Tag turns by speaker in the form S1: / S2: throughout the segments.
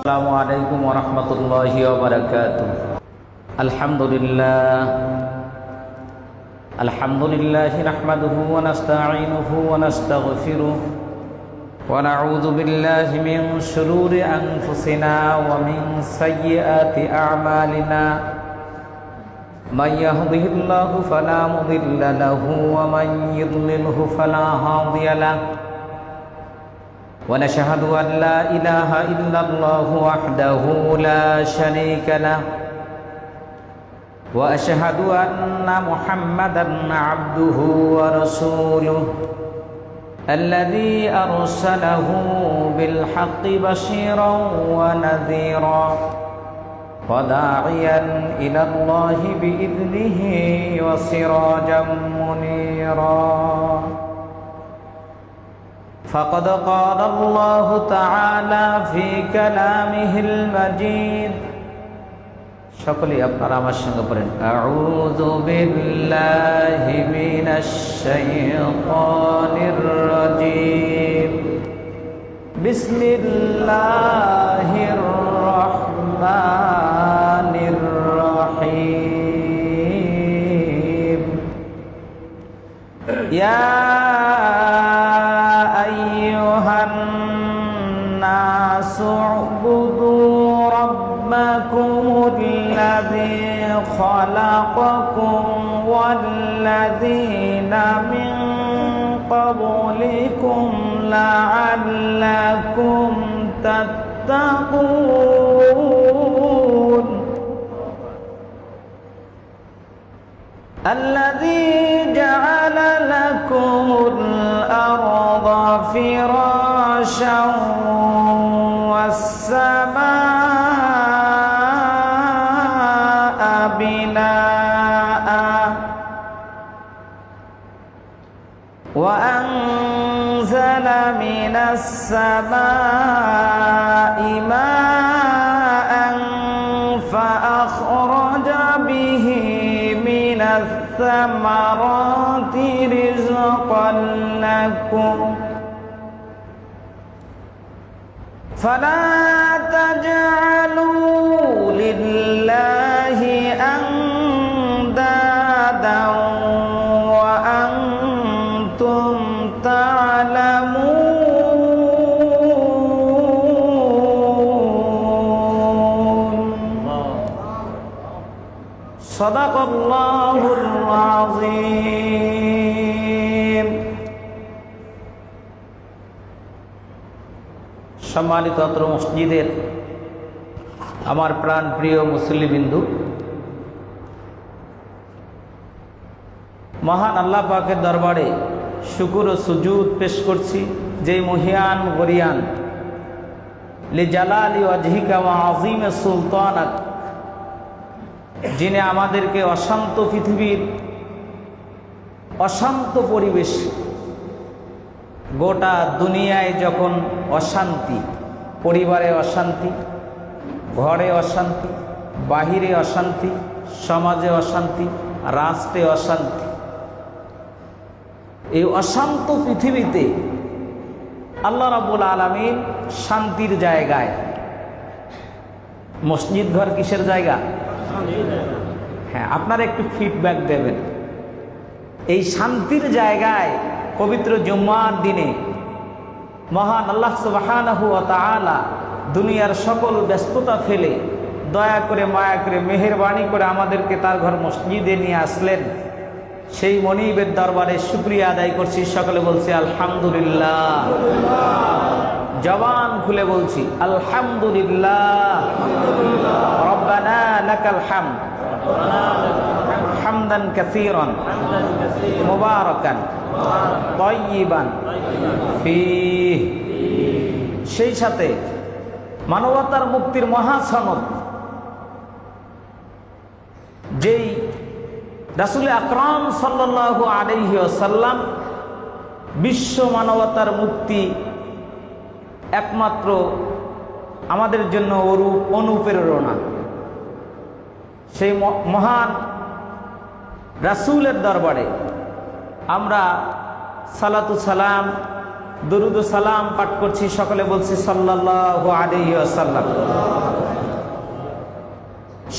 S1: আসসালামু আলাইকুম ওয়া রাহমাতুল্লাহি ওয়া বারাকাতুহু। আলহামদুলিল্লাহি নাহমাদুহু ওয়া নাস্তাঈনুহু ওয়া নাস্তাগফিরুহু ওয়া নাউযু বিল্লাহি মিন শুরুরি আনফুসিনা ওয়া মিন সাইয়্যাতি আ'মালিনা। মান ইয়াহদিহিল্লাহু ফালা মুদিল্লা লাহু ওয়া মান ইউদ্লিলহু ফালা হাদিয়া লাহু। ونشهد أن لا إله إلا الله وحده لا شريك له وأشهد أن محمدا عبده ورسوله الذي أرسله بالحق بشيرا ونذيرا وداعيا إلى الله بإذنه وسراجا منيرا فقد قال الله تعالى في كلامه المجيد সকলেই আপনারা আমার সঙ্গে পড়েন আউযু বিল্লাহি মিনাশ শাইতানির রাজীম বিসমিল্লাহির রহমানির রহিম ইয়া اعبدوا ربكم الذي خلقكم والذين من قبلكم لعلكم تتقون الذي جعل لكم الأرض فراشا والسماء بناء وأنزل من السماء ماء فأخرج به من الثمرات رزقا لكم فلا تجعلوا لله أندادا وأنتم تعلمون صدق الله العظيم। সম্মানিত অত্র মসজিদের আমার প্রাণ প্রিয় মুসল্লিবৃন্দু, মহান আল্লাহ পাকের দরবারে শুকর ও সুজুদ পেশ করছি, যে মহিয়ান গরিয়ান লিজালালি ওয়াজহিকা ওয়া আযীমি সুলতানাক, যিনি আমাদেরকে অশান্ত পৃথিবীর অশান্ত পরিবেশ, গোটা দুনিয়ায় যখন অশান্তি, পরিবারে অশান্তি, ঘরে অশান্তি, বাহিরে অশান্তি, সমাজে অশান্তি, রাষ্ট্রে অশান্তি, এই অশান্ত পৃথিবীতে আল্লাহ রাব্বুল আলামিন শান্তির জায়গায়, মসজিদ ঘর কিসের জায়গা? হ্যাঁ, আপনারা একটু ফিডব্যাক দেবেন। এই শান্তির জায়গায় পবিত্র জুম্মার দিনে মহান আল্লাহ সুবহানাহু ওয়া তাআলা দুনিয়ার সকল ব্যস্ততা ফেলে দয়া করে, মায়া করে, মেহেরবানি করে আমাদেরকে তার ঘর মসজিদে নিয়ে আসলেন। সেই মনিবের দরবারে শুকরিয়া আদায় করছি। সকলে বলছি আলহামদুলিল্লাহ, জবান খুলে বলছি আলহামদুলিল্লাহ। রব্বানা লাকাল হামদ হামদান কাসীরান মুবারাকান তাইয়িবান ফীহ। সেই সাথে মানবতার মুক্তির মহাসনদ, যেই রাসূল আকরাম সাল্লাল্লাহু আলাইহি ওয়াসাল্লাম বিশ্ব মানবতার মুক্তি একমাত্র আমাদের জন্য অনুপ্রেরণা, সেই মহান রাসূলের দরবারে আমরা সালাতু সালাম দরুদ ও সালাম পাঠ করছি, সকলে বলছি সাল্লাল্লাহু আলাইহি ওয়াসাল্লাম।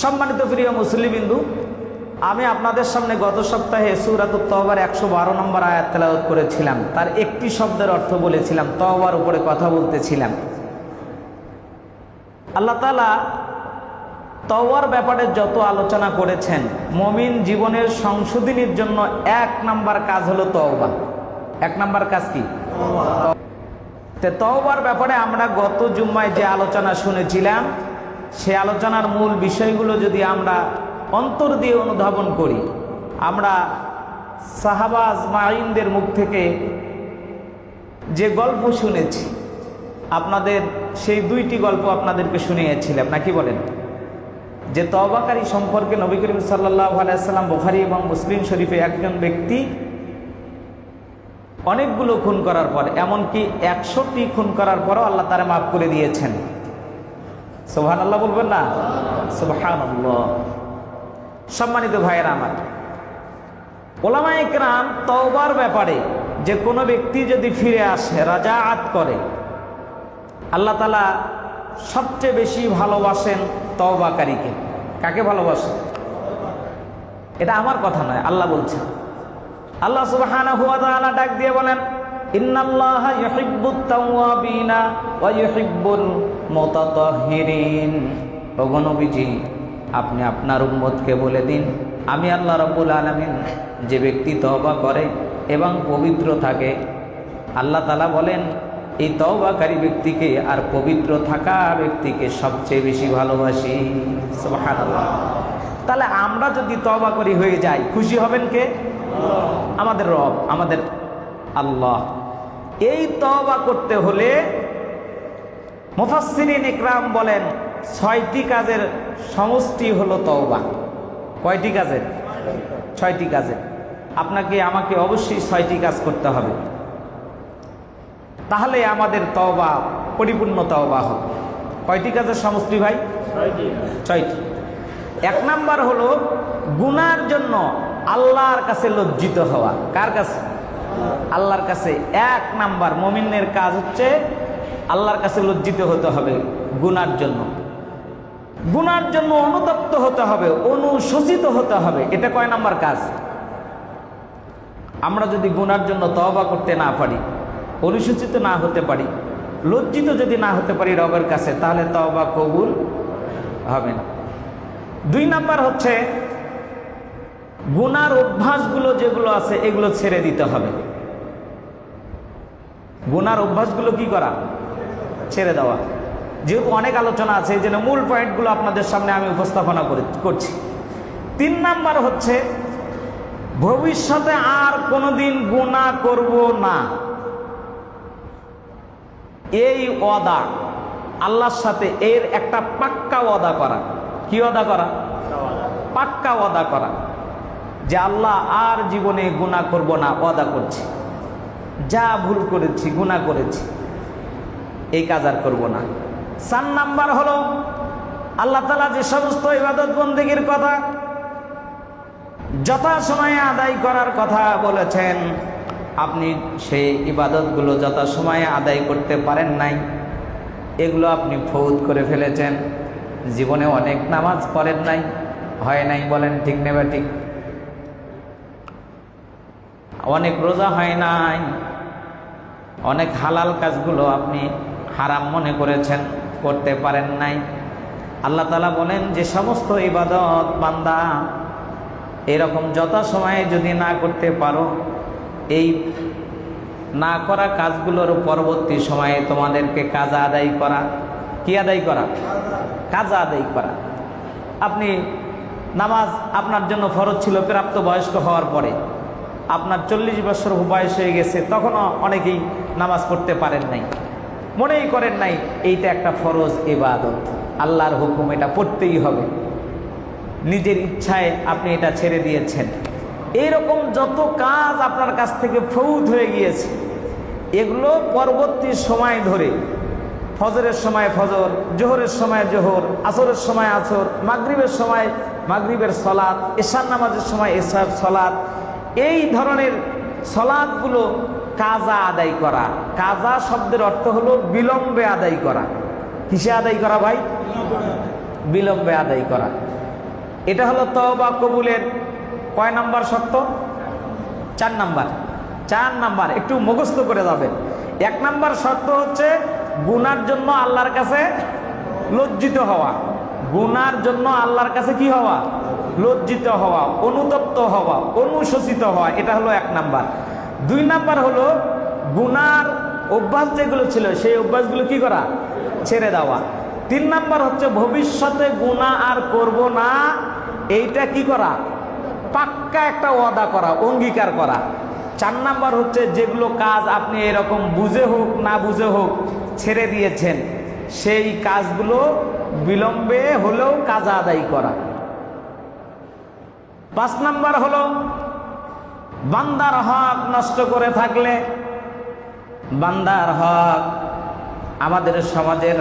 S1: সম্মানিত প্রিয় মুসলিমবিন্দু, আমি আপনাদের সামনে গত সপ্তাহে সূরাতুত তাওবার 112 নম্বর আয়াত তেলাওয়াত করেছিলাম। তার একটি শব্দের অর্থ বলেছিলাম, তওবার উপরে কথা বলতেছিলাম। আল্লাহ তাআলা তওবার ব্যাপারে যত আলোচনা করেছেন, মুমিন জীবনের সংশোধনীর জন্য 1 নাম্বার কাজ হলো তওবা। 1 নাম্বার কাজ কি? তওবার ব্যাপারে আমরা গত জুম্মায় যে আলোচনা শুনেছিলাম, সে আলোচনার মূল বিষয়গুলো যদি আমরা অন্তর দিয়ে অনুধাবন করি, আমরা সাহাবা আজমাইনদের মুখ থেকে যে গল্প শুনেছি, আপনাদের সেই 2টি গল্প আপনাদেরকে শুনিয়েছিলাম, নাকি বলেন? যে তওবাকারী সম্পর্কে নবী করিম সাল্লাল্লাহু আলাইহি ওয়াসাল্লাম বুখারী এবং মুসলিম শরীফে একজন ব্যক্তি অনেকগুলো খুন করার পর, এমনকি 100টি খুন করার পরও আল্লাহ তাআলা মাফ করে দিয়েছেন। সুবহানাল্লাহ বলবেন না? সুবহানাল্লাহ। সম্মানিত ভাইয়েরা আমার, উলামায়ে কেরাম তওবার ব্যাপারে যে কোনো ব্যক্তি যদি ফিরে আসে, রাজাআত করে, আল্লাহ তাআলা সবচেয়ে বেশি ভালোবাসেন তওবাকারীকে। কাকে ভালোবাসেন? এটা আমার কথা নয়, আল্লাহ বলছেন। আল্লাহ সুবহানাহু ওয়া তাআলা ডাক দিয়ে বলেন, ইন্নাল্লাহা ইউহিব্বুত তাওয়াবিনা ওয়া ইউহিব্বুল মুতাতাহহিরিন। ওগো নবীজি, আপনি আপনার উম্মতকে বলে দিন, আমি আল্লাহ রাব্বুল আলামিন যে ব্যক্তি তওবা করে এবং পবিত্র থাকে, আল্লাহ তাআলা বলেন এই তওবাকারী ব্যক্তিকে আর পবিত্র থাকা ব্যক্তিকে সবচেয়ে বেশি ভালোবাসি। সুবহানাল্লাহ। তাহলে আমরা যদি তওবা করি হয়ে যাই, খুশি হবেন কে? আমাদের রব, আমাদের আল্লাহ। এই তওবা করতে হলে মুফাসসিরিন ইকরাম বলেন 6টি কাজের সমষ্টি হলো তওবা। কয়টি কাজের? 6টি কাজের। আপনাকে আমাকে অবশ্যই 6টি কাজ করতে হবে, তাহলে আমাদের তওবা পরিপূর্ণ তওবা হবে। কয়টি কাজের সমষ্টি ভাই? 6টি। 1 নাম্বার হলো গুনার জন্য আল্লাহর কাছে লজ্জিত হওয়া। কার কাছে? আল্লাহর কাছে। 1 নাম্বার মুমিনের কাজ হচ্ছে আল্লাহর কাছে লজ্জিত হতে হবে গুনার জন্য। গুনার জন্য অনুতপ্ত হতে হবে, অনুশোচিত হতে হবে। এটা কয় নাম্বার কাজ? আমরা যদি গুনার জন্য তওবা করতে না পারি, অনুশোচিত না হতে পারি, লজ্জিত যদি না হতে পারি রবের কাছে, তাহলে তওবা কবুল হবে না। 2 নাম্বার হচ্ছে গুনার অভ্যাসগুলো যেগুলো আছে এগুলো ছেড়ে দিতে হবে। গুনার অভ্যাসগুলো কি করা? ছেড়ে দেওয়া। যেহেতু অনেক আলোচনা আছে, এই জন্য মূল পয়েন্টগুলো আপনাদের সামনে আমি উপস্থাপনা করছি। 3 নাম্বার হচ্ছে ভবিষ্যতে আর কোনোদিন গুনাহ করব না, এই ওয়াদা আল্লাহর সাথে, এর একটা পাক্কা ওয়াদা করা। কি ওয়াদা করা? পাক্কা ওয়াদা করা যে আল্লাহ আর জীবনে গুনাহ করব না, ওয়াদা করছি। যা ভুল করেছি, গুনাহ করেছি, এই কাজ আর করব না। 4 নাম্বার হলো আল্লাহ তাআলা যে সমস্ত ইবাদত বন্দেগীর কথা যথাসময়ে আদায় করার কথা বলেছেন, আপনি সেই ইবাদতগুলো যথাসময়ে আদায় করতে পারেন নাই, এগুলো আপনি ফৌত করে ফেলেছেন। জীবনে অনেক নামাজ পড়েন নাই, হয় নাই, বলেন ঠিক নেবে ঠিক? অনেক রোজা হয় নাই, অনেক হালাল কাজগুলো আপনি হারাম মনে করেছেন, করতে পারেন নাই। আল্লাহ তাআলা বলেন যে সমস্ত ইবাদত বান্দা এরকম যথাসময়ে যদি না করতে পারো, এই না করা কাজগুলোর পরবর্তী সময়ে তোমাদেরকে কাজা আদায় করা। কি আদায় করা? কাজা আদায় করা। আপনি নামাজ আপনার জন্য ফরজ ছিল প্রাপ্তবয়স্ক হওয়ার পরে, আপনার 40 বছর বয়স হয়ে গেছে, তখনও অনেকেই নামাজ পড়তে পারেন নাই, মনেই করেন নাই এইটা একটা ফরজ ইবাদত, আল্লাহর হুকুম, এটা পড়তেই হবে। নিজের ইচ্ছায় আপনি এটা ছেড়ে দিয়েছেন। এইরকম যত কাজ আপনার কাছ থেকে ফৌত হয়ে গিয়েছে, এগুলো পরবর্তী সময় ধরে, ফজরের সময় ফজর, জোহরের সময় জোহর, আসরের সময় আসর, মাগরিবের সময় মাগরিবের সলাত, এশার নামাজের সময় এশার সলাত, এই ধরনের সলাতগুলো কাজা আদায় করা। কাজা শব্দের অর্থ হলো বিলম্বে আদায় করা। কিসে আদায় করা ভাই? বিলম্বে আদায় করা। এটা হলো তওবা কবুলের কয় নাম্বার শর্ত? 4 নাম্বার। 4 নাম্বার একটু মুখস্থ করে যাবেন। 1 নাম্বার শর্ত হচ্ছে গুনার জন্য আল্লাহর কাছে লজ্জিত হওয়া। গুনার জন্য আল্লাহর কাছে কি হওয়া? লজ্জিত হওয়া, অনুতপ্ত হওয়া, অনুশোচিত হওয়া। এটা হলো 1 নাম্বার। 2 নাম্বার হলো গুনার অভ্যাস যেগুলো ছিল সেই অভ্যাসগুলো কি করা? ছেড়ে দেওয়া। 3 নাম্বার হচ্ছে ভবিষ্যতে গুনাহ আর করব না, এইটা কি করা? পাক্কা একটা ওয়াদা করা, অঙ্গীকার করা। 4 নাম্বার হচ্ছে যেগুলো কাজ আপনি এরকম বুঝে হোক না বুঝে হোক ছেড়ে দিয়েছেন, সেই কাজগুলো বিলম্বে হলেও কাজা আদায় করা। 5 নাম্বার হলো বান্দার হক নষ্ট করে থাকলে, বান্দার হক আমাদের সমাজের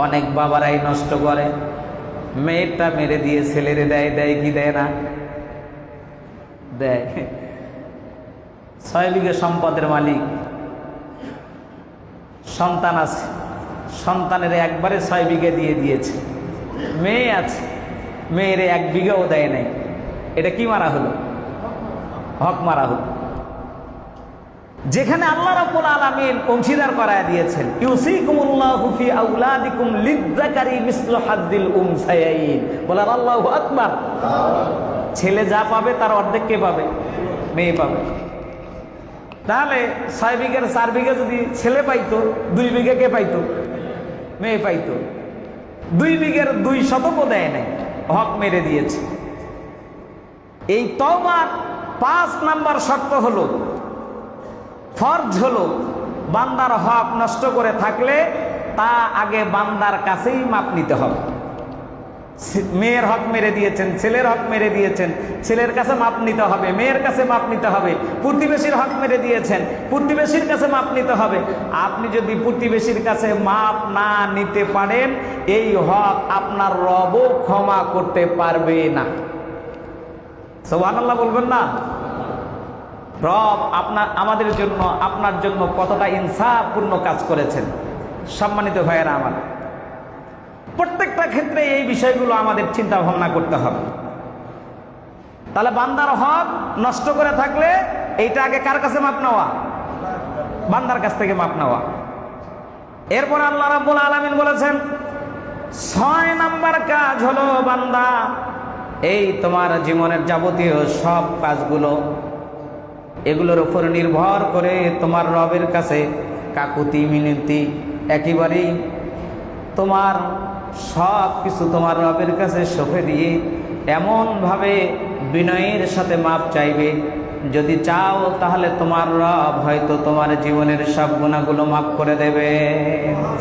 S1: অনেক বাবারাই নষ্ট করে। মেয়েটা মেরে দিয়ে ছেলেরে দেয়, দেয় কি দেয় না? দেয়। 6 বিঘা সম্পদের মালিক, সন্তান আছে, সন্তানের একবারে 6 বিঘা দিয়ে দিয়েছে। মেয়ে আছে, মেয়ের 1 বিঘাও দেয় নাই। এটা কি মারা হলো? হক মারা হলো। যেখানে আল্লাহ রাব্বুল আলামিন অংশীদার করায় দিয়েছেন, ইউসিকুমুল্লাহু ফি আওলাদিকুম লিযযাকারি মিসলু হাযযিল উনসায়াইন। বলেন আল্লাহু আকবার। ছেলে যা পাবে তার অর্ধেক কে পাবে? মেয়ে পাবে। তাহলে 6 বিঘার 4 বিঘা যদি ছেলে পাইতো, 2 বিঘা কে পাইতো? মেয়ে পাইতো। 2 বিঘার 2 শতকও দেয় নাই, হক মেরে দিয়েছে। এই তওবার 5 নাম্বার শর্ত হলো, ফরজ হলো, বান্দার হক নষ্ট করে থাকলে তা আগে বান্দার কাছেই মাপ নিতে হবে। মেয়ের হক মেরে দিয়েছেন, ছেলের হক মেরে দিয়েছেন, ছেলের কাছে মাপ নিতে হবে, মেয়ের কাছে মাপ নিতে হবে। প্রতিবেশীর হক মেরে দিয়েছেন, প্রতিবেশীর কাছে মাপ নিতে হবে। আপনি যদি প্রতিবেশীর কাছে মাপ না নিতে পারেন, এই হক আপনার রবও ক্ষমা করতে পারবে না। সুবহানাল্লাহ বলবেন না? রব আমাদের জন্য, আপনার জন্য কতটা ইনসাফপূর্ণ কাজ করেছেন। সম্মানিত ভাইয়েরা আমার, প্রত্যেকটা ক্ষেত্রে এই বিষয়গুলো আমাদের চিন্তা ভাবনা করতে হবে। তাহলে বান্দার হক নষ্ট করে থাকলে এইটা আগে কার কাছে মাপ নেওয়া? বান্দার কাছ থেকে মাপ নেওয়া। এরপর আল্লাহ রাব্বুল আলামিন বলেছেন 6 নাম্বার কাজ হলো, বান্দা এই তোমার জীবনের যাবতীয় সব কাজগুলো এগুলোর উপর নির্ভর করে তোমার রবের কাছে কাকুতি মিনতি, একেবারেই তোমার সব কিছু তোমার রবের কাছে সঁপে দিয়ে এমনভাবে বিনয়ের সাথে মাপ চাইবে। যদি চাও তাহলে তোমার রব হয়তো তোমার জীবনের সব গুনাহগুলো মাফ করে দেবে।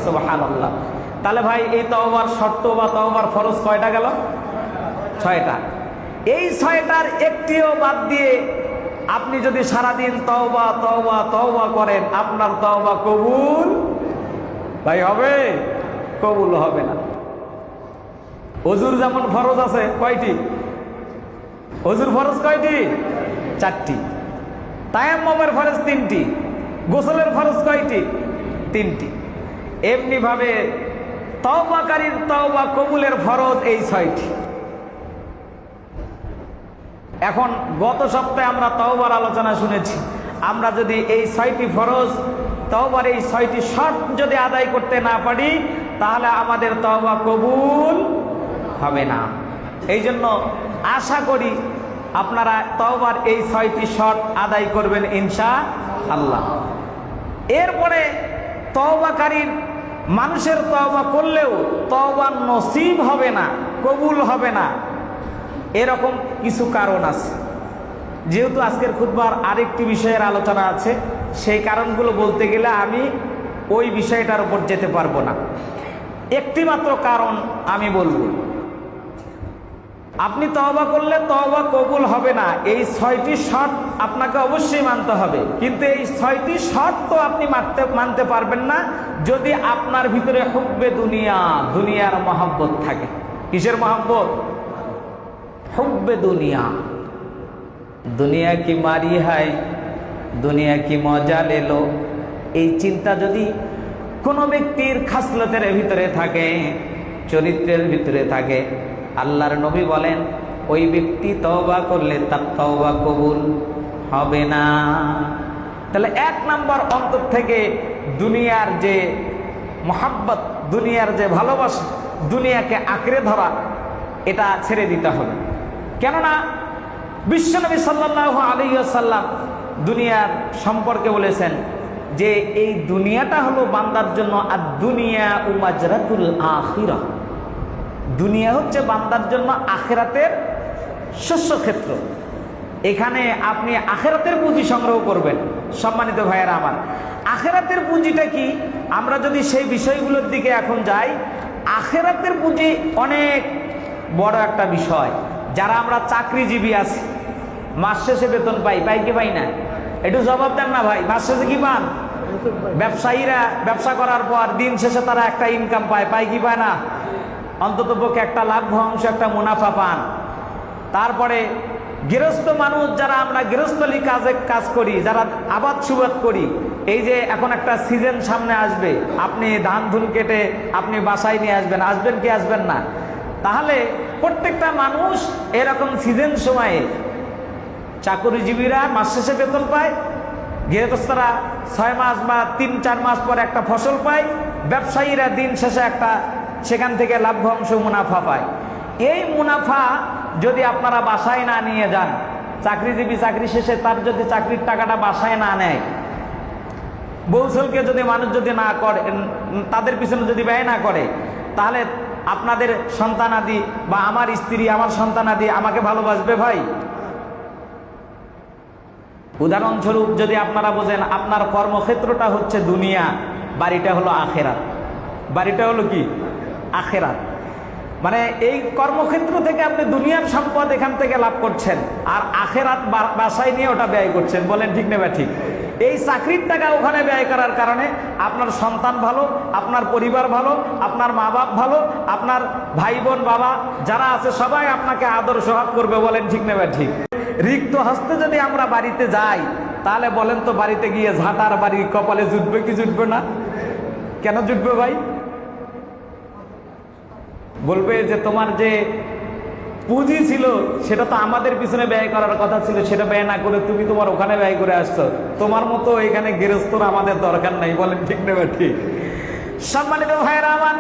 S1: সুবহানাল্লাহ। তাহলে ভাই এই তওবার শর্ত বা তওবার ফরজ কয়টা গেল? 6টা। এই 6টার একটিও বাদ দিয়ে আপনি যদি সারাদিন তওবা তওবা তওবা করেন, আপনার তওবা কবুল ভাই হবে? কবুল হবে না। ওযুর যেমন ফরজ আছে কয়টি? ওযুর ফরজ কয়টি? 4টি। তায়াম্মুমের ফরজ 3টি। গোসলের ফরজ কয়টি? 3টি। এমনি ভাবে তওবাকারীর তওবা কবুলের ফরজ এই 6টি। এখন গত সপ্তাহে আমরা তওবার আলোচনা শুনেছি। আমরা যদি এই 6টি ফরজ, তওবার এই 6টি শর্ত যদি আদায় করতে না পারি, তাহলে আমাদের তওবা কবুল হবে না। এই জন্য আশা করি আপনারা তওবার এই 6টি শর্ত আদায় করবেন ইনশাআল্লাহ। এরপরে তওবাকারীর মানুষের তওবা করলেও তওবা নসিব হবে না, কবুল হবে না, এরকম কিছু কারণ আছে। যেহেতু আজকের খুতবার আরেকটি বিষয়ের আলোচনা আছে, সেই কারণগুলো বলতে গেলে আমি ওই বিষয়টার উপর যেতে পারবো না। একটি মাত্র কারণ আমি বলবো, আপনি তওবা করলে তওবা কবুল হবে না, এই 6টি শর্ত আপনাকে অবশ্যই মানতে হবে। কিন্তু এই 6টি শর্ত তো আপনি মানতে পারবেন না যদি আপনার ভিতরে হুব্বে দুনিয়া, দুনিয়ার মহব্বত থাকে। কিসের মহব্বত? হুব্বে দুনিয়া। দুনিয়া কি মারি হয় দুনিয়া কি মজা লেলো। এই চিন্তা যদি কোনো ব্যক্তির খাসলতের ভিতরে থাকে, চরিত্রের ভিতরে থাকে, আল্লাহর নবী বলেন ওই ব্যক্তি তওবা করলে তার তওবা কবুল হবে না। তাহলে 1 নম্বর অন্তর থেকে দুনিয়ার যে মোহাব্বত, দুনিয়ার যে ভালোবাসা, দুনিয়াকে আঁকড়ে ধরা, এটা ছেড়ে দিতে হবে। কেননা বিশ্বনবী সাল্লাল্লাহু আলাইহি ওয়াসাল্লাম দুনিয়ার সম্পর্কে বলেছেন যে এই দুনিয়াটা হলো বান্দার জন্য আর দুনিয়া উমাজরাতুল আখিরা। দুনিয়া হচ্ছে বান্দার জন্য আখিরাতের শস্যক্ষেত্র। এখানে আপনি আখিরাতের পুঁজি সংগ্রহ করবেন। সম্মানিত ভাইয়েরা আমার, আখিরাতের পুঁজিটা কি? আমরা যদি সেই বিষয়গুলোর দিকে এখন যাই, আখিরাতের পুঁজি অনেক বড় একটা বিষয়। যারা আমরা চাকরিজীবী আছি, মাস শেষে বেতন পাই, পাই কি পাই না? একটু জবাব দেন না ভাই, মাস শেষে কি পান? ব্যবসায়ীরা ব্যবসা করার পর দিন শেষে তারা একটা ইনকাম পায়, পায় কি পায় না? অন্ততপক্ষে একটা লাভ্যাংশ, একটা মুনাফা পান। তারপরে গৃহস্থ মানুষ যারা আমরা গৃহস্থলী কাজ করি, যারা আবাদ সুবাদ করি, এই যে এখন একটা সিজন সামনে আসবে, আপনি ধান ধুন কেটে আপনি বাসায় নিয়ে আসবেন, আসবেন কি আসবেন না? তাহলে প্রত্যেকটা মানুষ এরকম সিজন সময়ে চাকরিজীবীরা মাস শেষে বেতন পায়, গৃহস্থরা 6 মাস বা 3-4 মাস পর একটা ফসল পায়, ব্যবসায়ীরা দিন শেষে একটা সেখান থেকে লাভ্যাংশ মুনাফা পায়। এই মুনাফা যদি আপনারা বাসায় না নিয়ে যান, চাকরিজীবী চাকরি শেষে তার যদি চাকরির টাকাটা বাসায় না নেয়, বৌসলকে যদি মানুষ যদি না করে, তাদের পিছনে যদি ব্যয় না করে, তাহলে আপনাদের সন্তানাদি বা আমার স্ত্রী আমার সন্তানাদি আমাকে ভালোবাসবে ভাই? উদাহরণস্বরূপ যদি আপনারা বোঝেন, আপনার কর্মক্ষেত্রটা হচ্ছে দুনিয়া, বাড়িটা হলো আখেরাত। বাড়িটা হলো কি? আখেরাত। মানে এই কর্মক্ষেত্র থেকে আপনি দুনিয়ার সম্পদ এখান থেকে লাভ করছেন, আর আখেরাত বাসায় নিয়ে ওটা ব্যয় করছেন। বলেন ঠিক নেবা ঠিক? এই চাকরির টাকা ওখানে ব্যয় করার কারণে আপনার সন্তান ভালো, আপনার পরিবার ভালো, আপনার মা বাপ ভালো, আপনার ভাই বোন বাবা যারা আছে সবাই আপনাকে আদর সোহাগ করবে। বলেন ঠিক নেবা ঠিক? রিক্ত হস্তে যদি আমরা বাড়িতে যাই, তাহলে বলেন তো বাড়িতে গিয়ে ঝাঁটার বাড়ি কপালে জুটবে কি জুটবে না? কেন জুটবে ভাই? বলবে যে তোমার যে পুঁজি ছিল সেটা তো আমাদের পিছনে ব্যয় করার কথা ছিল, সেটা ব্যয় না করে তুমি তোমার ওখানে ব্যয় করে আসছো। তোমার মতো এখানে গৃহস্থর আমাদের দরকার নাই। বলেন ঠিক নেবে ঠিক? সম্মানিত ভাইয়েরা আমার,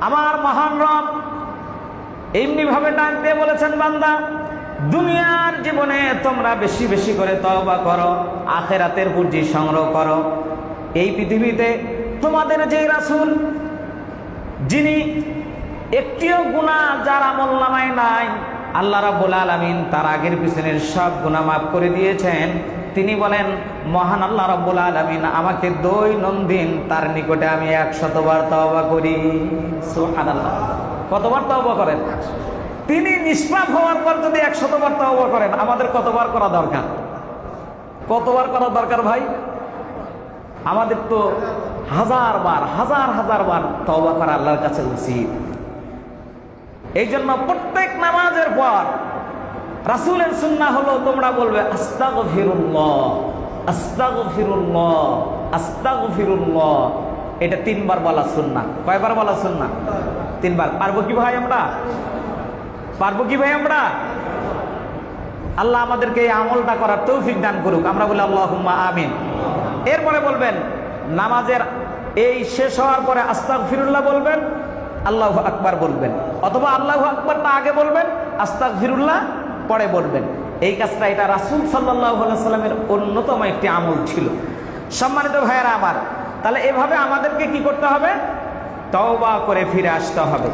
S1: আমার মহান রব এমনি ভাবে ডাক দিয়ে বলেছেন, বান্দা দুনিয়ার জীবনে তোমরা বেশি বেশি করে তওবা করো, আখিরাতের পুঁজি সংগ্রহ করো। এই পৃথিবীতে তোমাদের যে রাসূল, যিনি একটিও গুনাহ যার আমলনামায় নাই, আল্লাহ রাব্বুল আলামিন তার আগের পিছনের সব গুনাহ মাফ করে দিয়েছেন। তিনি বলেন, মহান আল্লাহ রাব্বুল আলামিন আমাকে দৈনন্দিন তার নিকটে আমি 100 বার তওবা করি। সুবহানাল্লাহ। কতবার তওবা করেন? তিনি নিষ্পাপ হওয়ার পর যদি 100 বার তওবা করেন, আমাদের কতবার করা দরকার? কতবার করা দরকার ভাই? আমাদের তো হাজার বার তওবা করা আল্লাহর কাছে উচিত। এই জন্য প্রত্যেক নামাজের পর রাসূলের সুন্নাহ হলো তোমরা বলবে আস্তাগফিরুল্লাহ, আস্তাগফিরুল্লাহ, আস্তাগফিরুল্লাহ। এটা 3 বার বলা সুন্নাহ। কয়বার বলা সুন্নাহ? 3 বার। পারবো কি ভাই আমরা? পারবো কি ভাই আমরা? আল্লাহ আমাদেরকে এই আমলটা করার তৌফিক দান করুক। আমরা বলি আল্লাহুম্মা আমিন। এরপরে বলবেন, নামাজের এই শেষ হওয়ার পরে আস্তাগফিরুল্লাহ বলবেন, আল্লাহু আকবার বলবেন, অথবা আল্লাহু আকবারটা আগে বলবেন, আস্তাগফিরুল্লাহ পরে বলবেন। এই কাজটা এটা রাসূল সাল্লাল্লাহু আলাইহি সাল্লামের অন্যতম একটি আমল ছিল। সম্মানিত ভাইয়েরা আমার, তাহলে এভাবে আমাদেরকে কি করতে হবে? তওবা করে ফিরে আসতে হবে।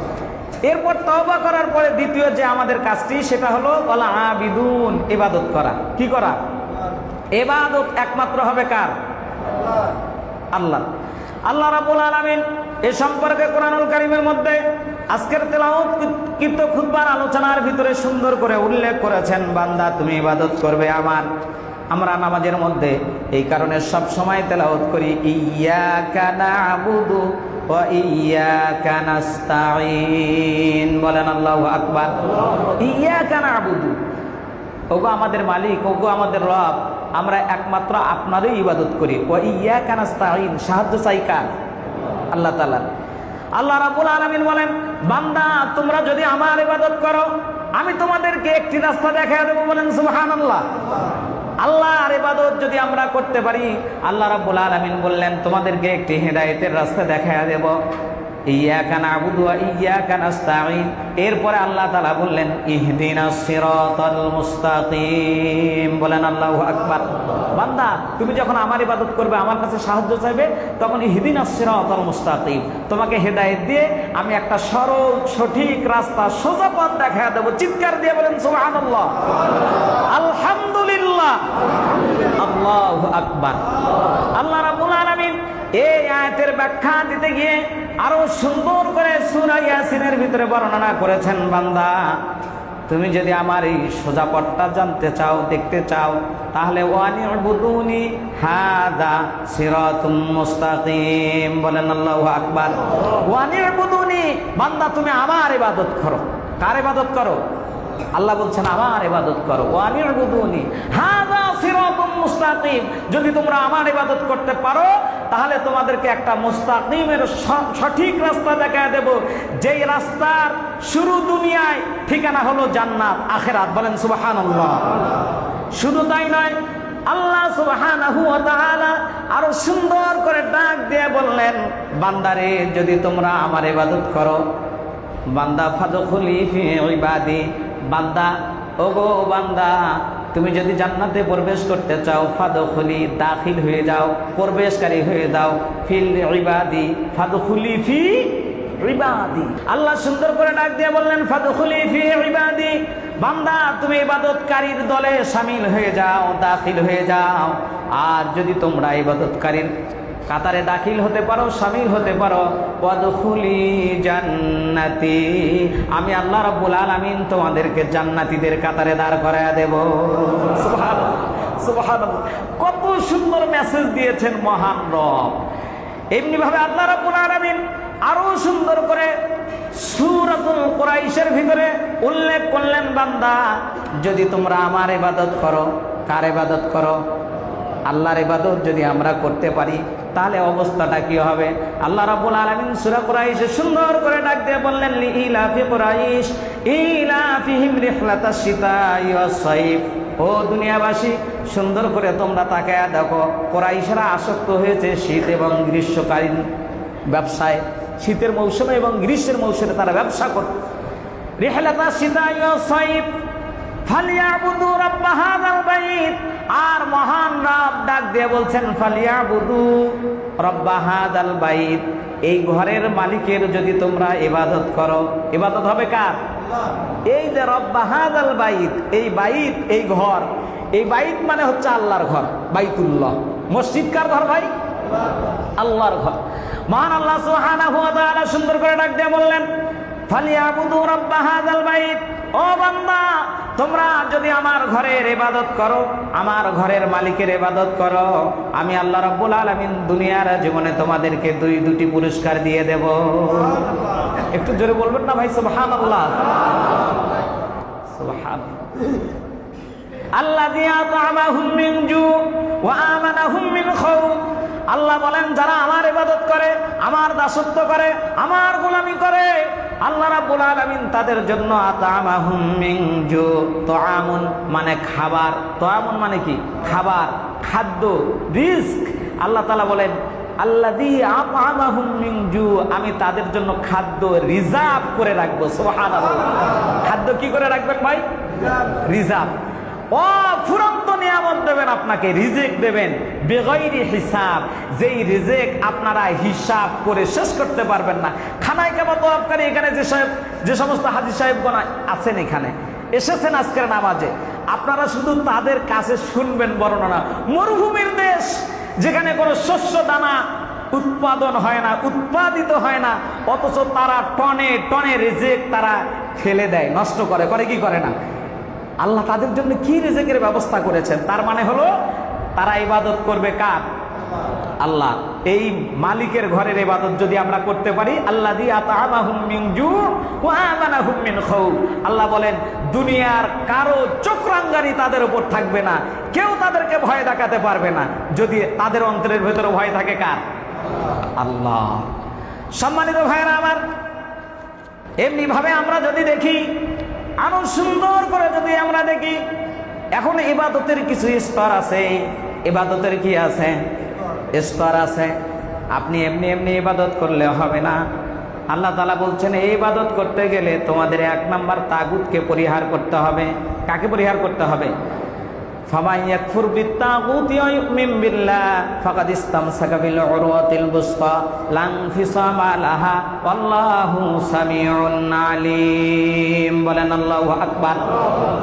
S1: এরপর তওবা করার পরে দ্বিতীয় যে আমাদের কাজটি, সেটা হলো ওয়াল আবিদুন, ইবাদত করা। কি করা? ইবাদত একমাত্র হবে কার? আল্লাহ। আল্লাহ রাব্বুল আলামিন এ সম্পর্কে কোরআনুল কারীমের মধ্যে আজকের তেলাওয়াতকৃত খুতবার আলোচনার ভিতরে সুন্দর করে উল্লেখ করেছেন, বান্দা তুমি ইবাদত করবে আমার। আমরা নামাজের মধ্যে এই কারণে সব সময় তেলাওয়াত করি, ইয়্যাকা না'বুদু ওয়া ইয়্যাকা নাস্তাঈন। বলেন আল্লাহু আকবার। ইয়্যাকা না'বুদু, ওগো আমাদের মালিক, ওগো আমাদের রব, আমরা একমাত্র আপনারই ইবাদত করি। ওয়া ইয়্যাকা নাস্তাঈন, সাহায্য চাই কার? আল্লাহ তাআলা। আল্লাহ রাব্বুল আলামিন বলেন, বান্দা তোমরা যদি আমার ইবাদত করো আমি তোমাদেরকে একটি রাস্তা দেখায় দেবো। বলেন সুবহানাল্লাহ। আল্লাহর ইবাদত যদি আমরা করতে পারি, আল্লাহ রাব্বুল আলামিন বললেন তোমাদেরকে একটি হেদায়েতের রাস্তা দেখায় দেব। ইয়্যাকা না'বুদু ওয়া ইয়্যাকা নাস্তাঈন। এরপরে আল্লাহ তাআলা বললেন ইহদিনাস সিরাতাল মুস্তাকিম। বলেন আল্লাহু আকবার। বান্দা তুমি যখন আমার ইবাদত করবে, আমার কাছে সাহায্য চাইবে, তখন ইহদিনাস সিরাতাল মুস্তাকিম, তোমাকে হেদায়েত দিয়ে আমি একটা সরল সঠিক রাস্তা, সোজা পথ দেখায় দেব। চিৎকার দিয়ে বলেন সুবহানাল্লাহ, আলহামদুলিল্লাহ, আল্লাহু আকবার। আল্লাহ রাব্বুল আলামিন এই আয়াতের ব্যাখ্যা দিতে গিয়ে আরো সুন্দর করে সূরা ইয়াসিনের ভিতরে বর্ণনা করেছেন, বান্দা তুমি যদি আমার এই সোজা পথটা জানতে চাও, দেখতে চাও, তাহলে ওয়ানি'বুদুনি হাযা সিরাতুম মুস্তাকিম। বলেন আল্লাহু আকবার। ওয়ানি'বুদুনি, বান্দা তুমি আমার ইবাদত করো। কার ইবাদত করো? আল্লাহ বলছেন আমার ইবাদত করো। ওয়ানি'বুদুনি হাযা সিরাতুম মুস্তাকিম, যদি তোমরা আমার ইবাদত করতে পারো তাহলে তোমাদেরকে একটা মুস্তাকিমের সঠিক রাস্তা দেখায় দেব, যেই রাস্তার শুরু দুনিয়ায়, ঠিকানা হলো জান্নাত, আখিরাত। বলেন সুবহানাল্লাহ। শুধু তাই নয়, আল্লাহ সুবহানাহু ওয়া তাআলা আরো সুন্দর করে ডাক দিয়ে বললেন, বান্দারে যদি তোমরা আমার ইবাদত করো, বান্দা ফাদখুলি ফি ইবাদি, বান্দা ওগো বান্দা তুমি যদি জান্নাতে প্রবেশ করতে চাও, ফাদখুলি, দাখিল হয়ে যাও, প্রবেশকারী হয়ে যাও, ফিল ইবাদি, ফাদখুলি ফি ইবাদি। আল্লাহ সুন্দর করে ডাক দিয়ে বললেন ফাদখুলি ফি ইবাদি, বান্দা তুমি ইবাদতকারীর দলে শামিল হয়ে যাও, দাখিল হয়ে যাও। আর যদি তোমরা ইবাদতকারীর কাতারে দাখিল হতে পারো, শামিল হতে পারো, ওয়াদখুলি জান্নাতি, আমি আল্লাহ রাব্বুল আলামিন তোমাদেরকে জান্নাতীদের কাতারে দাঁড় করায়া দেব। সুবহানাল্লাহ, সুবহানাল্লাহ। কত সুন্দর মেসেজ দিয়েছেন মহান রব। এমনি ভাবে আল্লাহ রাব্বুল আলামিন আরো সুন্দর করে সূরাতুল কুরাইশের ভিতরে উল্লেখ করলেন, বান্দা যদি তোমরা আমার ইবাদত করো, কার ইবাদত করো? আল্লাহর ইবাদত যদি আমরা করতে পারি তাহলে অবস্থাটা কি হবে? আল্লাহ রাব্বুল আলামিন সূরা কুরাইশে সুন্দর করে ডাক দিয়ে বললেন লিইলাফি কুরাইশ ইলাফিহিম রিহলাতাশ শিতাই ওয়াস সাইফ। ও দুনিয়াবাসী, সুন্দর করে তোমরা তাকায়া দেখো, কুরাইশরা আসক্ত হয়েছে শীত এবং গ্রীষ্মকালীন ব্যবসায়। শীতের মৌসুমে এবং গ্রীষ্মের মৌসুমে তারা ব্যবসা করে। রিহলাতাশ শিতাই ওয়াস সাইফ ফালিয়াবুদু রাব্বা হাযাল বাইত। আর মহান রব ডাক দিয়ে বলছেন ফালিয়াবুদু রাব্বা হাযাল বাইত, এই ঘরের মালিকের যদি তোমরা ইবাদত করো, ইবাদত হবে কার? এই যে রাব্বা হাযাল বাইত, এই বাইত, এই ঘর, এই বাইত মানে হচ্ছে আল্লাহর ঘর, বাইতুল্লাহ। মসজিদ কার ঘর ভাই? আল্লাহর ঘর। মহান আল্লাহ সুবহানাহু ওয়া তাআলা সুন্দর করে ডাক দিয়ে বললেন ফালিয়াবুদু রাব্বা হাযাল বাইত, ও বান্দা তোমরা যদি আমার ঘরের ইবাদত করো, আমার ঘরের মালিকের ইবাদত করো, আমি আল্লাহ রাব্বুল আলামিন দুনিয়ার জীবনে তোমাদেরকে দুটি পুরস্কার দিয়ে দেব। একটু জোরে বলবেন না ভাই? সুবহানাল্লাহ, সুবহানাল্লাহ। আল্লাযী আত'আমাহুম মিন জু' ওয়া আমানাহুম মিন খাউফ। আল্লাহ বলেন যারা আমার ইবাদত করে, আমার দাসত্ব করে, আমার গোলামি করে, আল্লাহ রাব্বুল আলামিন তাদের জন্য আত'আমাহুম মিন জু', তুআমুন মানে খাবার, তুআমুন মানে কি? খাবার, খাদ্য, রিজক। আল্লাহ তাআলা বলেন আল্লাযী আত'আমাহুম মিন জু', আমি তাদের জন্য খাদ্য রিজার্ভ করে রাখবো। সুবহানাল্লাহ। খাদ্য কি করে রাখবেন ভাই? রিজার্ভ। অফুরন্ত নিয়ামত দেবেন আপনাকে, রিজিক দেবেন বেগৈরি হিসাব, যেই রিজিক আপনারা হিসাব করে শেষ করতে পারবেন না। খানায় কাবা তওয়াফকারী এখানে যে সমস্ত হাজী সাহেবগণ আছেন, এখানে এসেছেন আজকের নামাজে, আপনারা শুধু তাদের কাছে শুনবেন বর্ণনা। মরুভূমির দেশ, যেখানে কোনো শস্য দানা উৎপাদন হয় না, উৎপাদিত হয় না, অথচ তারা টনে টনে রিজিক তারা ফেলে দেয়, নষ্ট করে, কি করে না? আল্লাহ তাদের জন্য কি রিজিকের ব্যবস্থা করেছেন? তার মানে হলো তারা ইবাদত করবে কার? আল্লাহ। এই মালিকের ঘরের ইবাদত যদি আমরা করতে পারি, আল্লাযী আত'আমাহুম মিন জু' ওয়া আমানাহুম মিন খাউফ, আল্লাহ বলেন দুনিয়ার কারো চক্রাঙ্গানি তাদের উপর থাকবে না, কেউ তাদেরকে ভয় দেখাতে পারবে না, যদি তাদের অন্তরের ভেতরে ভয় থাকে কার? আল্লাহ। সম্মানিত ভাইরা আমার, এমনি ভাবে আমরা যদি দেখি, আরো সুন্দর করে যদি আমরা দেখি, এখন ইবাদতের কিছু স্তর আছে। ইবাদতের কি আছে? স্তর আছে। আপনি এমনি এমনি ইবাদত করলে হবে না। আল্লাহ তাআলা বলছেন এই ইবাদত করতে গেলে তোমাদের 1 নাম্বার তাগুতকে পরিহার করতে হবে। কাকে পরিহার করতে হবে? ফামান ইয়াকফুর বিত্তাগুতি ওয়া ইউমিন বিল্লাহ ফাকাদ ইসতামসাকা বিল উরওয়াতিল বুসতা লা ইনফিসামা লাহা ওয়াল্লাহু সামিউন আলিম। বলেন আল্লাহু আকবার।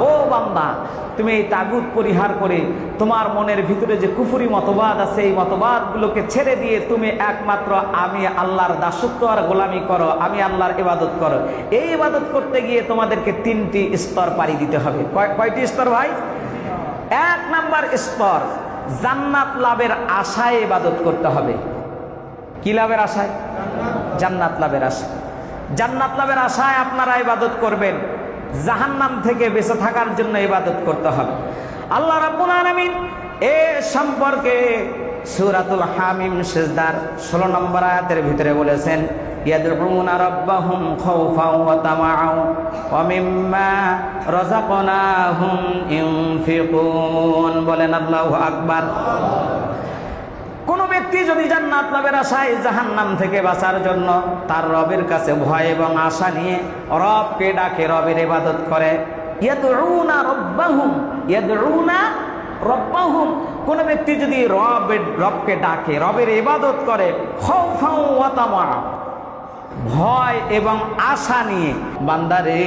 S1: ও বান্দা, তুমি এই তাগুত পরিহার করে তোমার মনের ভিতরে যে কুফরি মতবাদ আছে, এই মতবাদগুলোকে ছেড়ে দিয়ে তুমি একমাত্র আমি আল্লাহর দাসত্ব আর গোলামি করো, আমি আল্লাহর ইবাদত করো। এই ইবাদত করতে গিয়ে তোমাদেরকে 3টি স্তর পাড়ি দিতে হবে। কয়টি স্তর ভাই? 1 নাম্বার স্তর, জান্নাত লাভের আশায় ইবাদত করতে হবে। কি লাভের আশায়? জান্নাত লাভের আশায়। জান্নাত লাভের আশায় আপনারা ইবাদত করবেন। জাহান্নাম থেকে বেঁচে থাকার জন্য ইবাদত করতে হবে। আল্লাহ রাব্বুল আলামিন এ সম্পর্কে সূরাতুল হামিম সিজদার 16 নম্বর আয়াতের ভিতরে বলেছেন, ইয়াদউনা রাব্বাহুম খাউফাও ওয়া তামাআও ওয়া মিম্মা রাযাকনাহুম ইউনফিকুন। বলেন আল্লাহু আকবার। কোন ব্যক্তি যদি জান্নাত লাভের আশায় জাহান্নাম থেকে বাঁচার জন্য তার রবের কাছে ভয় এবং আশা নিয়ে রবকে ডাকে, রবের ইবাদত করে, ইয়াদউনা রাব্বাহুম, ইয়াদউনা রাব্বাহুম, কোন ব্যক্তি যদি রবকে ডাকে, রবের ইবাদত করে, খাউফাও ওয়া তামাআ, ভয় এবং আশা নিয়ে, বান্দারে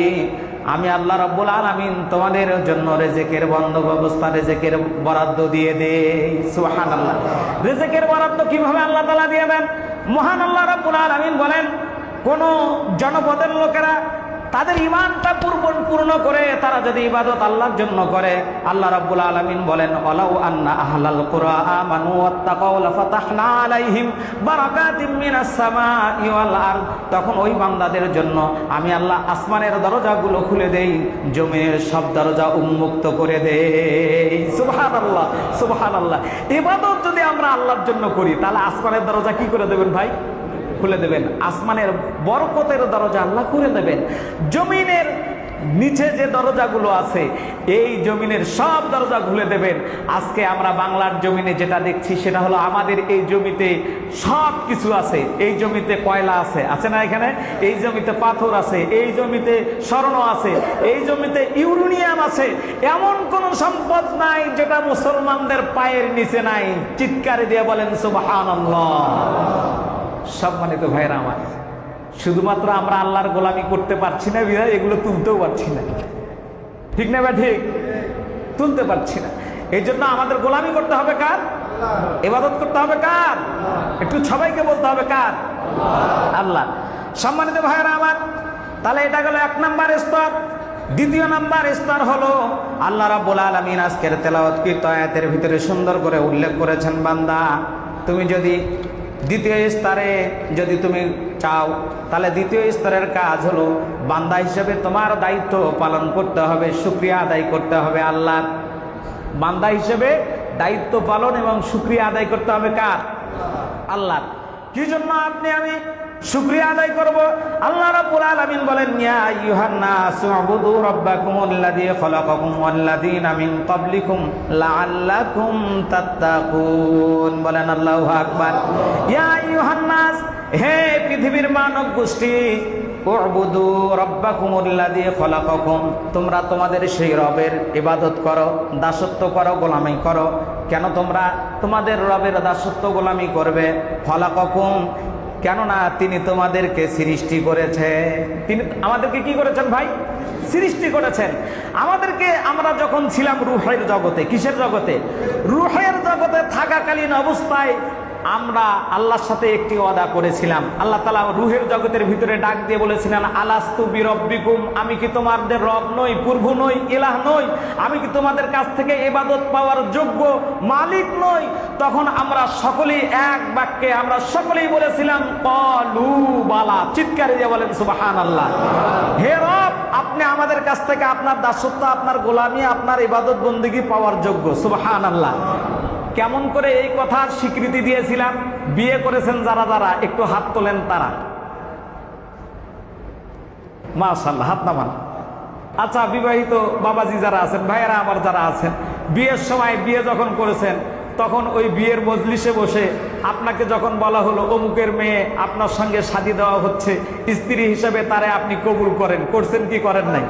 S1: আমি আল্লাহ রাব্বুল আলামিন তোমাদের জন্য রিজিকের বন্দোবস্ত, রিজিকের বরাদ্দ দিয়ে দেই। সুবহানাল্লাহ। রিজিকের বরাদ্দ কিভাবে আল্লাহ তাআলা দিয়ে দেন? মহান আল্লাহ রাব্বুল আলামিন বলেন, কোন জনপদের লোকেরা তাদের ঈমানটা পূর্ণ করে তারা যদি ইবাদত আল্লাহর জন্য করে, আল্লাহ রাব্বুল আলামিন বলেন, ওয়ালাউ আন্না আহলাল কুরা আমানু ওয়াত্তাকাউ লাফাতাহনা আলাইহিম বারাকাতিম মিনাস সামাই ওয়াল আরদ, তখন ওই বান্দাদের জন্য আমি আল্লাহ আসমানের দরজাগুলো খুলে দেই, জমিনের সব দরজা উন্মুক্ত করে দেই। সুবহানাল্লাহ, সুবহানাল্লাহ। ইবাদত যদি আমরা আল্লাহর জন্য করি, তাহলে আসমানের দরজা কি করে দেবেন ভাই? খুলে দেবেন। আসমানের বরকতের দরজা আল্লাহ করে দেবেন। জমিনের নিচে যে দরজাগুলো আছে, এই জমিনের সব দরজা খুলে দেবেন। আজকে আমরা বাংলার জমিনে যেটা দেখছি সেটা হলো, আমাদের এই জমিতে সব কিছু আছে। এই জমিতে কয়লা আছে, আছে না? এখানে এই জমিতে পাথর আছে, এই জমিতে স্বর্ণ আছে, এই জমিতে ইউরেনিয়াম আছে। এমন কোন সম্পদ নাই যেটা মুসলমানদের পায়ের নিচে নাই। চিৎকারে দিয়ে বলেন সুবহানাল্লাহ। সম্মানিত ভাইরা আমার, শুধুমাত্র আমরা আল্লাহর গোলামি করতে পারছি না বিধায় এগুলো তুলতেও পারছি না। ঠিক না? ঠিক, তুলতে পারছি না। এই জন্য আমাদের গোলামি করতে হবে কার? ইবাদত করতে হবে কার? একটু সবাইকে বলতে হবে কার? আল্লাহ। সম্মানিত ভাইরা আমার, তাহলে এটা গেল 1 নাম্বার স্তর। 2 নাম্বার স্তর হলো, আল্লাহ রাব্বুল আলামিন আজকের তেলাওয়াতকৃত আয়াতের ভিতরে সুন্দর করে উল্লেখ করেছেন, বান্দা তুমি যদি 2য় স্তরে যদি তুমি চাও, তাহলে 2য় স্তরের কাজ হলো, বান্দা হিসেবে তোমার দায়িত্ব পালন করতে হবে, শুকরিয়া আদায় করতে হবে আল্লাহর। বান্দা হিসেবে দায়িত্ব পালন এবং শুকরিয়া আদায় করতে হবে কার? আল্লাহর। কি জন্য আপনি আমি শুকরিয়া আদায় করব? আল্লাহ রাব্বুল আলামিন বলেন, ইয়া আইয়ুহান নাস উবুদু রাব্বাকুমুল্লাযী খালাকাকুম ওয়াল্লাযীনা মিন ক্বাবলিকুম লাআল্লাকুম তাত্তাকুন। বলেন আল্লাহু আকবার। ইয়া আইয়ুহান নাস, হে পৃথিবীর মানব গোষ্ঠী, উবুদু রাব্বাকুমুল্লাযী খালাকাকুম, তোমরা তোমাদের সেই রবের ইবাদত করো, দাসত্ব করো, গোলামি করো। কেন তোমরা তোমাদের রবের দাসত্ব গোলামি করবে? খালাকাকুম, কেননা তিনি তোমাদেরকে সৃষ্টি করেছে। তিনি আমাদেরকে কি করেছেন ভাই? সৃষ্টি করেছেন। আমাদেরকে, আমরা যখন ছিলাম রুহের জগতে, কিসের জগতে? রুহের জগতে থাকাকালীন অবস্থায় আমরা আল্লাহর সাথে একটি ওয়াদা করেছিলাম। আল্লাহ তাআলা রূহের জগতের ভিতরে ডাক দিয়ে বলেছিলেন, আলাস্তু বিরব্বিকুম, আমি কি তোমাদের রব নই, প্রভু নই, ইলাহ নই? আমি কি তোমাদের কাছ থেকে ইবাদত পাওয়ার যোগ্য মালিক নই? তখন আমরা সকলেই এক বাক্যে আমরা সকলেই বলেছিলাম ক্বালু বালা। চিৎকারে দিয়ে বলেন সুবহানাল্লাহ। হে রব, আপনি আমাদের কাছ থেকে আপনার দাসত্ব, আপনার গোলামি, আপনার ইবাদত বন্দেগী পাওয়ার যোগ্য। সুবহানাল্লাহ। কেমন করে এই কথার স্বীকৃতি দিয়েছিলাম? বিয়ে করেছেন যারা যারা একটু হাত তোলেন তারা। মাশাআল্লাহ, হাত নামান। আচ্ছা, বিবাহিত বাবাজি যারা আছেন, ভাইয়েরা আমার যারা আছেন, বিয়ের সময় বিয়ে যখন করেছেন তখন ওই বিয়ের মজলিসে বসে আপনাকে যখন বলা হলো অমুকের মেয়ে আপনার সঙ্গে শাদী দেওয়া হচ্ছে, স্ত্রী হিসেবে তারে আপনি কবুল করেন, করছেন কি করেন নাই?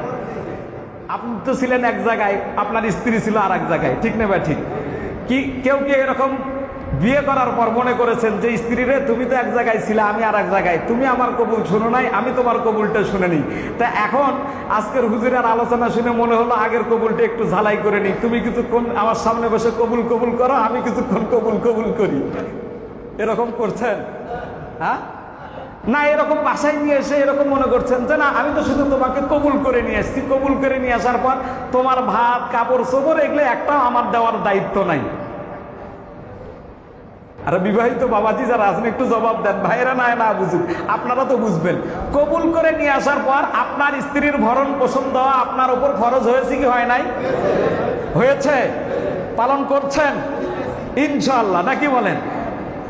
S1: আপনি তো ছিলেন এক জায়গায়, আপনার স্ত্রী ছিল আর এক জায়গায়, ঠিক না ভাই? ঠিক কি কেউ কি এরকম বিয়ে করার পর মনে করেছেন যে স্ত্রীরে তুমি তো এক জায়গায় ছিলে, আমি আর এক জায়গায়, তুমি আমার কবুল শুনো নাই, আমি তোমার কবুলটা শুনে নি, তা এখন আজকের হুজুরের আলোচনা শুনে মনে হলো আগের কবুলটা একটু ঝালাই করে নি, তুমি কিছুক্ষণ আমার সামনে বসে কবুল কবুল করো, আমি কিছুক্ষণ কবুল কবুল করি। এরকম করছেন? হ্যাঁ না, এরকম বাসায় নিয়ে এসে এরকম মনে করছেন যে না, আমি তো শুধু তোমাকে কবুল করে নিয়ে আসছি, কবুল করে নিয়ে আসার পর তোমার ভাত কাপড় চোপড় এগুলো একটাও আমার দেওয়ার দায়িত্ব নাই। আর বিবাহিত বাবাজি যারা আছেন একটু জবাব দেন, ভাইরা না না বুঝুক, আপনারা তো বুঝবেন। কবুল করে নিয়ে আসার পর আপনার স্ত্রীর ভরণ পোষণ দেওয়া আপনার উপর ফরজ হয়েছে কি হয় নাই? হয়েছে। পালন করছেন ইনশাআল্লাহ, নাকি বলেন?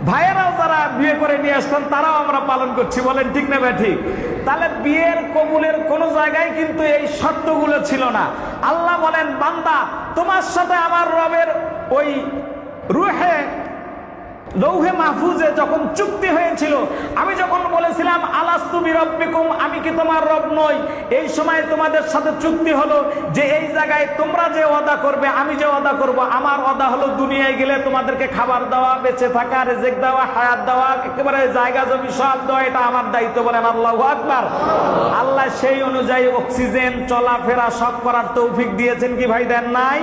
S1: ভাইয়েরাও যারা বিয়ে করে নিয়ে আসতেন তারাও আমরা পালন করছি, বলেন ঠিক না ভাই? ঠিক। তাহলে বিয়ের কবুলের কোন জায়গায় কিন্তু এই শর্তগুলো ছিল না। আল্লাহ বলেন, বান্দা তোমার সাথে আমার রবের ওই রূহে লৌহে মাহফুজে যখন চুক্তি হয়েছিল, আমি যখন বলেছিলাম আলাস্তু বিরব্বিকুম, আমি কি তোমার রব নই, এই সময় তোমাদের সাথে চুক্তি হলো যে এই জায়গায় তোমরা যে ওয়াদা করবে, আমি যে ওয়াদা করব, আমার ওয়াদা হলো দুনিয়ায় গেলে তোমাদেরকে খাবার দেওয়া, বেঁচে থাকা, রিজিক দেওয়া, হায়াত দেওয়া, একেবারে জায়গা জমি সব দেওয়া, এটা আমার দায়িত্ব। বলেন আল্লাহু আকবার। আল্লাহ সেই অনুযায়ী অক্সিজেন, চলাফেরা সব করার তৌফিক দিয়েছেন কি ভাই? দেন নাই?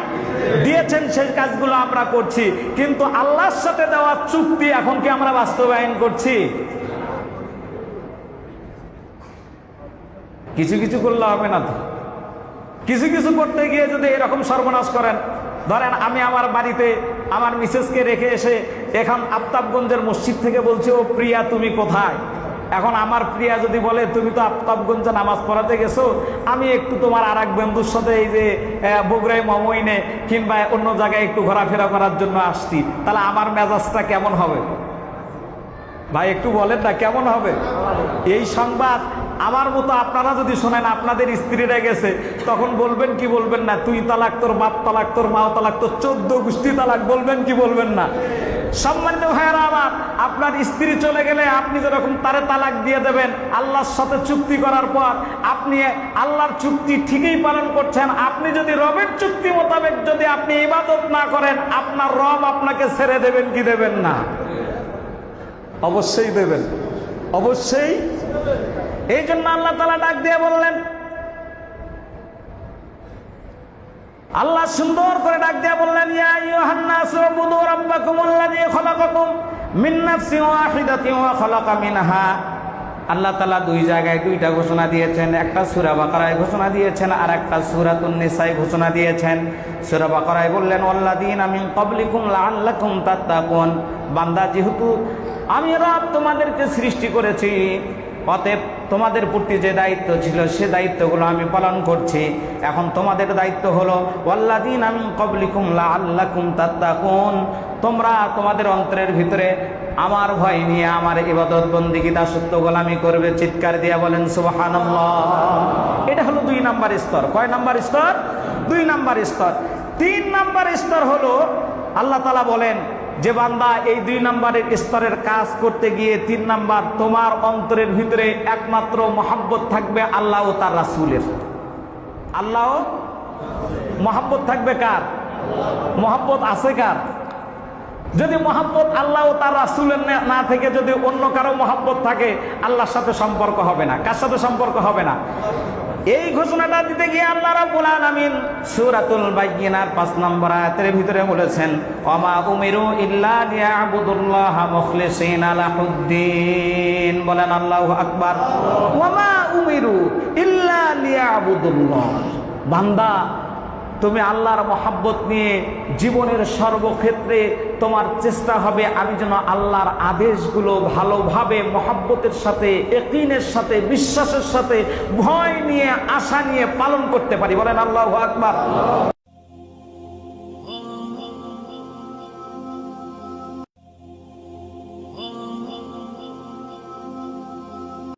S1: দিয়েছেন। সেই কাজগুলো আমরা করছি, কিন্তু আল্লাহর সাথে দেওয়া চুক্তি এখন কি আমরা বাস্তবায়ন করছি? কিছু কিছু করলে হবে না তো। কিছু কিছু করতে গিয়ে যদি এরকম সর্বনাশ করেন, ধরেন আমি আমার বাড়িতে আমার মিসেসকে রেখে এসে এখন আফতাবগঞ্জের মসজিদ থেকে বলছি, ও প্রিয়া তুমি কোথায়? এখন আমার প্রিয়া যদি বলে তুমি তো আফতাবগঞ্জে নামাজ পড়াতে গেছো, আমি একটু তোমার আর এক বন্ধুর সাথে এই যে বগুড়ায় মমইনে কিংবা অন্য জায়গায় একটু ঘোরাফেরা করার জন্য আসছি, তাহলে আমার মেজাজটা কেমন হবে ভাই? একটু বলেন না, কেমন হবে? এই সংবাদ আমার মতো আপনারা যদি শোনেন, আপনাদের স্ত্রীরা গেছে, তখন বলবেন কি বলবেন না? তুই তালাক, তোর বাপ তালাক, তোর মাও তালাক, তোর 14 গোষ্ঠী তালাক, বলবেন কি বলবেন না? সম্মানিত ভাইয়েরা আমার, আপনার স্ত্রী চলে গেলে আপনি যেরকম তারে তালাক দিয়ে দেবেন, আল্লাহর সাথে চুক্তি করার পর আপনি আল্লাহর চুক্তি ঠিকই পালন করছেন। আপনি যদি রবের চুক্তি মোতাবেক যদি আপনি ইবাদত না করেন, আপনার রব আপনাকে ছেড়ে দেবেন কি দেবেন না? অবশ্যই দেবেন, অবশ্যই। এই জন্য আল্লাহ তাআলা ডাক দিয়ে বললেন, আল্লাহ সুন্দর করে ডাক দিয়ে বললেন, ইয়া আইয়ুহান নাসু উবুদু রাব্বাকুমুল্লাযী খালাকাকুম মিন নাফসিন ওয়াহিদাতিন ওয়া খালাকা মিনহা। আল্লাহ তাআলা দুই জায়গায় দুইটা ঘোষণা দিয়েছেন, একটা সূরা বাকারায় ঘোষণা দিয়েছেন আর একটা সূরাতুন নিসায় ঘোষণা দিয়েছেন। সূরা বাকারায় বললেন, ওয়াল্লাযীনা মিন ক্বাবলিকুম লাআল্লাকুম তাত্তাকুন। বান্দা, যেহেতু আমি রব তোমাদেরকে সৃষ্টি করেছি, অতএব তোমাদের প্রতি যে দায়িত্ব ছিল সে দায়িত্বগুলো আমি পালন করছি। এখন তোমাদের দায়িত্ব হলো ওয়াল্লাযীনা মিন ক্বাবলিকুম লাআল্লাকুম তাত্তাকুন, তোমরা তোমাদের অন্তরের ভিতরে আমার ভয় নিয়ে আমার ইবাদত বন্দেগী দাসত্ব গোলামি করবে। চিৎকার দিয়ে বলেন সুবহানাল্লাহ। এটা হলো 2 নাম্বার স্তর। কয় নাম্বার স্তর? 2 নাম্বার স্তর। 3 নাম্বার স্তর হলো আল্লাহ তাআলা বলেন যে বান্দা, এই 2 নাম্বারের স্তরের কাজ করতে গিয়ে 3 নাম্বার, তোমার অন্তরের ভিতরে একমাত্র মহব্বত থাকবে আল্লাহ ও তার রাসূলের। আল্লাহ মহব্বত থাকবে কার? মহব্বত আছে কার? যদি মহব্বত আল্লাহ ও তার রাসূলের না থেকে যদি অন্য কারো মহব্বত থাকে, আল্লাহর সাথে সম্পর্ক হবে না। কার সাথে সম্পর্ক হবে না? এই ঘোষণাটা দিতে গিয়ে আল্লাহ রাব্বুল আলামিন সূরাতুল বায়িনার 5 নম্বর আয়াতের ভিতরে বলেছেন, ওমা উমিরু ইল্লা লিয়াবুদুল্লাহা মুখলিসিনা লাহুদ্দিন। বলেন আল্লাহু আকবার। ওমা উমিরু ইল্লা লিয়াবুদুল্লাহ। বান্দা, তুমি আল্লাহর মহব্বত নিয়ে জীবনের সর্বক্ষেত্রে তোমার চেষ্টা হবে আমি যেন আল্লাহর আদেশগুলো ভালোভাবে মহব্বতের সাথে, ইয়াকিনের সাথে, বিশ্বাসের সাথে, ভয় নিয়ে, আশা নিয়ে পালন করতে পারি। বলেন আল্লাহু আকবার।